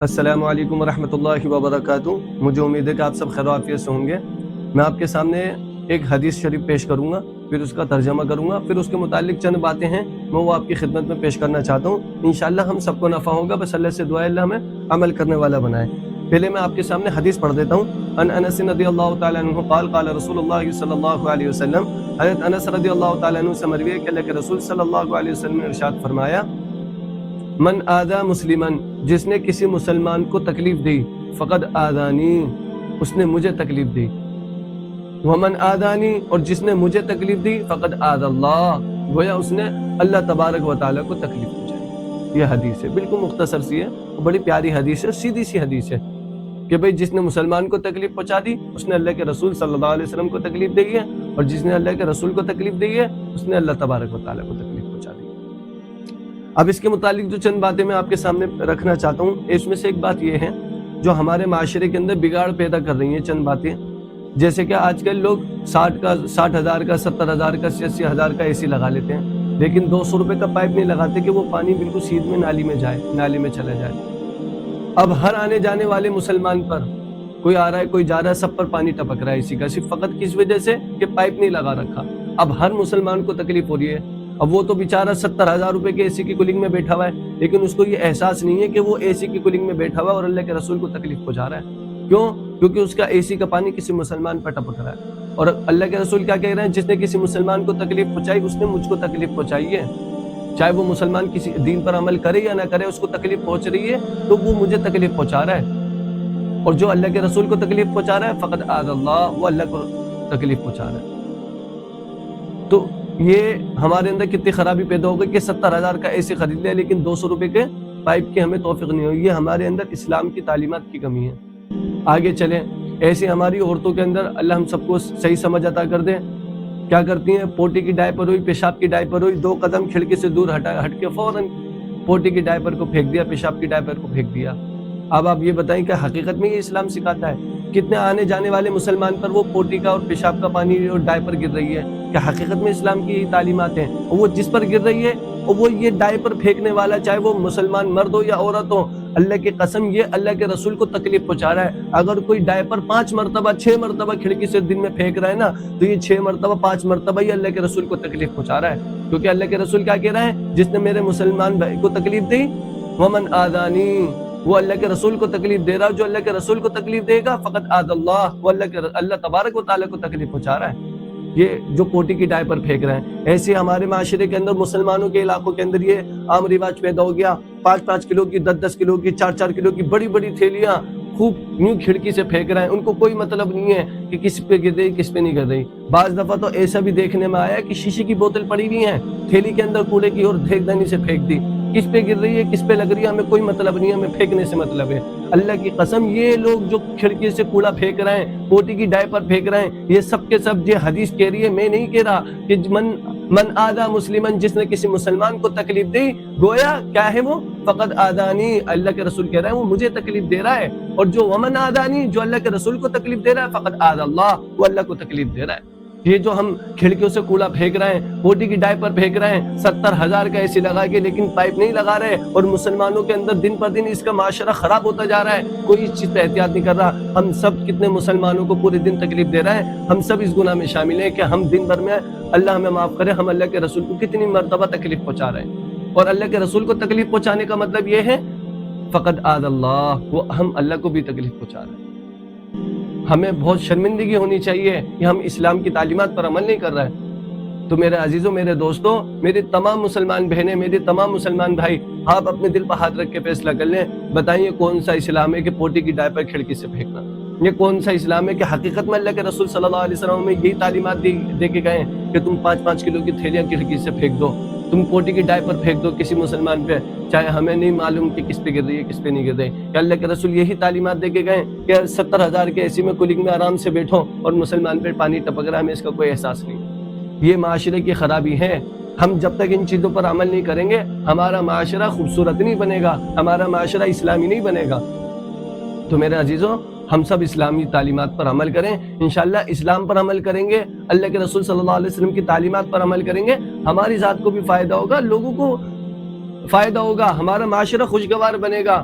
السلام علیکم ورحمۃ اللہ وبرکاتہ۔ مجھے امید ہے کہ آپ سب خیر و عافیت سے ہوں گے۔ میں آپ کے سامنے ایک حدیث شریف پیش کروں گا، پھر اس کا ترجمہ کروں گا، پھر اس کے متعلق چند باتیں ہیں میں وہ آپ کی خدمت میں پیش کرنا چاہتا ہوں۔ انشاءاللہ ہم سب کو نفع ہوگا، بس اللہ سے دعا ہے اللہ ہمیں عمل کرنے والا بنائے۔ پہلے میں آپ کے سامنے حدیث پڑھ دیتا ہوں۔ ان انس رضی اللہ تعالی عنہ قال قال رسول اللہ صلی اللہ علیہ وسلم، حضرت انس رضی اللہ تعالی عنہ سے مروی ہے کہ اللہ کے رسول صلی اللہ علیہ وسلم نے ارشاد فرمایا، من آذا مسلمن، جس نے کسی مسلمان کو تکلیف دی، فقد آذانی، اس نے مجھے تکلیف دی، ومن آذانی، اور جس نے مجھے تکلیف دی، فقد آذا اللہ، گویا اس نے اللہ تبارک و تعالیٰ کو تکلیف پہنچائی۔ یہ حدیث ہے، بالکل مختصر سی ہے، بڑی پیاری حدیث ہے، سیدھی سی حدیث ہے کہ بھئی جس نے مسلمان کو تکلیف پہنچا دی اس نے اللہ کے رسول صلی اللہ علیہ وسلم کو تکلیف دی ہے، اور جس نے اللہ کے رسول کو تکلیف دی ہے اس نے اللہ تبارک و تعالیٰ کو تکلیف پہنچا دی۔ اب اس کے متعلق جو چند باتیں میں آپ کے سامنے رکھنا چاہتا ہوں، اس میں سے ایک بات یہ ہے جو ہمارے معاشرے کے اندر بگاڑ پیدا کر رہی ہیں چند باتیں، جیسے کہ آج کل لوگ 60,000 کا 70,000 کا 80,000 کا اے سی لگا لیتے ہیں، لیکن 200 روپے کا پائپ نہیں لگاتے کہ وہ پانی بالکل سیدھ میں نالی میں جائے، نالی میں چلا جائے۔ اب ہر آنے جانے والے مسلمان پر، کوئی آ رہا ہے کوئی جا رہا ہے، سب پر پانی ٹپک رہا ہے اسی کا، صرف فقط کس وجہ سے کہ پائپ نہیں لگا رکھا۔ اب ہر مسلمان کو تکلیف ہو رہی ہے۔ اب وہ تو بیچارہ 70,000 روپے کے اے سی کی کولنگ میں بیٹھا ہوا ہے، لیکن اس کو یہ احساس نہیں ہے کہ وہ اے سی کی کولنگ میں بیٹھا ہوا ہے اور اللہ کے رسول کو تکلیف پہنچا رہا ہے۔ کیوں؟ کیونکہ اس کا اے سی کا پانی کسی مسلمان پر ٹپک رہا ہے، اور اللہ کے رسول کیا کہہ رہے ہیں؟ جس نے کسی مسلمان کو تکلیف پہنچائی اس نے مجھ کو تکلیف پہنچائی ہے، چاہے وہ مسلمان کسی دین پر عمل کرے یا نہ کرے، اس کو تکلیف پہنچ رہی ہے تو وہ مجھے تکلیف پہنچا رہا ہے، اور جو اللہ کے رسول کو تکلیف پہنچا رہا ہے فقط آذ اللہ، وہ اللہ کو تکلیف پہنچا رہا ہے۔ تو یہ ہمارے اندر کتنی خرابی پیدا ہو گئی کہ 70,000 کا اے سی خرید لیا لیکن 200 روپے کے پائپ کی ہمیں توفیق نہیں ہوئی۔ یہ ہمارے اندر اسلام کی تعلیمات کی کمی ہے۔ آگے چلیں، ایسی ہماری عورتوں کے اندر اللہ ہم سب کو صحیح سمجھ عطا کر دیں، کیا کرتی ہیں؟ پوٹی کی ڈائپر ہوئی، پیشاب کی ڈائپر ہوئی، 2 قدم کھڑکی سے دور ہٹ کے فوراً پوٹی کی ڈائپر کو پھینک دیا، پیشاب کی ڈائپر کو پھینک دیا۔ اب آپ یہ بتائیں کہ حقیقت میں یہ اسلام سکھاتا ہے؟ کتنے آنے جانے والے مسلمان پر وہ پوٹی کا اور پیشاب کا پانی اور ڈائپر گر رہی ہے؟ کہ حقیقت میں اسلام کی یہی تعلیمات ہیں؟ اور وہ جس پر گر رہی ہے اور وہ یہ ڈائپر پھینکنے والا، چاہے وہ مسلمان مرد ہو یا عورت ہو، اللہ کی قسم یہ اللہ کے رسول کو تکلیف پہنچا رہا ہے۔ اگر کوئی ڈائپر 5 مرتبہ 6 مرتبہ کھڑکی سے دن میں پھینک رہا ہے نا، تو یہ 6 مرتبہ 5 مرتبہ یہ اللہ کے رسول کو تکلیف پہنچا رہا ہے، کیونکہ اللہ کے رسول کیا کہہ رہا ہے؟ جس نے میرے مسلمان بھائی کو تکلیف دی، ومن آذانی، وہ اللہ کے رسول کو تکلیف دے رہا، جو اللہ کے رسول کو تکلیف دے گا فقط آذ اللہ، وہ اللہ تبارک و تعالیٰ کو تکلیف پہنچا رہا ہے۔ یہ جو پوٹی کی ڈائپر پھینک رہے ہیں، ایسے ہمارے معاشرے کے اندر مسلمانوں کے علاقوں کے اندر یہ عام رواج پیدا ہو گیا، 5-5 کلو کی 10-10 کلو کی 4-4 کلو کی بڑی بڑی تھیلیاں خوب یوں کھڑکی سے پھینک رہے ہیں۔ ان کو کوئی مطلب نہیں ہے کہ کس پہ گر رہی کس پہ نہیں گر رہی۔ بعض دفعہ تو ایسا بھی دیکھنے میں آیا کہ شیشے کی بوتل پڑی ہوئی ہیں، تھیلی کے اندر کوڑے کی اور پھینک دانی سے پھینک دی، کس پہ گر رہی ہے کس پہ لگ رہی ہے ہمیں کوئی مطلب نہیں ہے، ہمیں پھینکنے سے مطلب ہے۔ اللہ کی قسم یہ لوگ جو کھڑکی سے کوڑا پھینک رہے ہیں، پوٹی کی ڈائپر پھینک رہے ہیں، یہ سب کے سب یہ حدیث کہہ رہی ہے، میں نہیں کہہ رہا، کہ من آذا مسلمن، جس نے کسی مسلمان کو تکلیف دی، گویا کیا ہے وہ؟ فقط آذانی، اللہ کے رسول کہہ رہے ہیں وہ مجھے تکلیف دے رہا ہے، اور جو ومن آذانی، جو اللہ کے رسول کو تکلیف دے رہا ہے، فقط آذ اللہ، وہ اللہ کو تکلیف دے رہا ہے۔ یہ جو ہم کھڑکیوں سے کوڑا پھینک رہے ہیں، پوٹی کی ڈائپر پھینک رہے ہیں، 70,000 کا اے سی لگا کے لیکن پائپ نہیں لگا رہے، اور مسلمانوں کے اندر دن پر دن اس کا معاشرہ خراب ہوتا جا رہا ہے، کوئی اس چیز پہ احتیاط نہیں کر رہا۔ ہم سب کتنے مسلمانوں کو پورے دن تکلیف دے رہے ہیں، ہم سب اس گناہ میں شامل ہیں کہ ہم دن بھر میں، اللہ ہمیں معاف کرے، ہم اللہ کے رسول کو کتنی مرتبہ تکلیف پہنچا رہے ہیں۔ اور اللہ کے رسول کو تکلیف پہنچانے کا مطلب یہ ہے فقط آذ اللہ، وہ ہم اللہ کو بھی تکلیف پہنچا رہے ہیں۔ ہمیں بہت شرمندگی ہونی چاہیے کہ ہم اسلام کی تعلیمات پر عمل نہیں کر رہے ہیں۔ تو میرے عزیزوں، میرے دوستوں، میری تمام مسلمان بہنیں، میری تمام مسلمان بھائی، آپ اپنے دل پر ہاتھ رکھ کے فیصلہ کر لیں، بتائیں یہ کون سا اسلام ہے کہ پوٹی کی ڈائپر کھڑکی سے پھینکنا؟ یہ کون سا اسلام ہے کہ حقیقت میں اللہ کے رسول صلی اللہ علیہ وسلم میں یہی تعلیمات دے کے گئے کہ تم 5-5 کلو کی تھیلیاں کھڑکی سے پھینک دو، تم پوٹی کی ڈائپر پھینک دو کسی مسلمان پہ، چاہے ہمیں نہیں معلوم کہ کس پہ گر رہی ہے کس پہ نہیں گر رہی، کہ اللہ کے رسول یہی تعلیمات دے کے گئے کہ 70,000 کے اے سی میں کولنگ میں آرام سے بیٹھو اور مسلمان پہ پانی ٹپک رہا ہے، ہمیں اس کا کوئی احساس نہیں۔ یہ معاشرے کی خرابی ہے۔ ہم جب تک ان چیزوں پر عمل نہیں کریں گے، ہمارا معاشرہ خوبصورت نہیں بنے گا، ہمارا معاشرہ اسلامی نہیں بنے گا۔ تو میرے عزیزوں، ہم سب اسلامی تعلیمات پر عمل کریں، انشاءاللہ اسلام پر عمل کریں گے، اللہ کے رسول صلی اللہ علیہ وسلم کی تعلیمات پر عمل کریں گے، ہماری ذات کو بھی فائدہ ہوگا، لوگوں کو فائدہ ہوگا، ہمارا معاشرہ خوشگوار بنے گا۔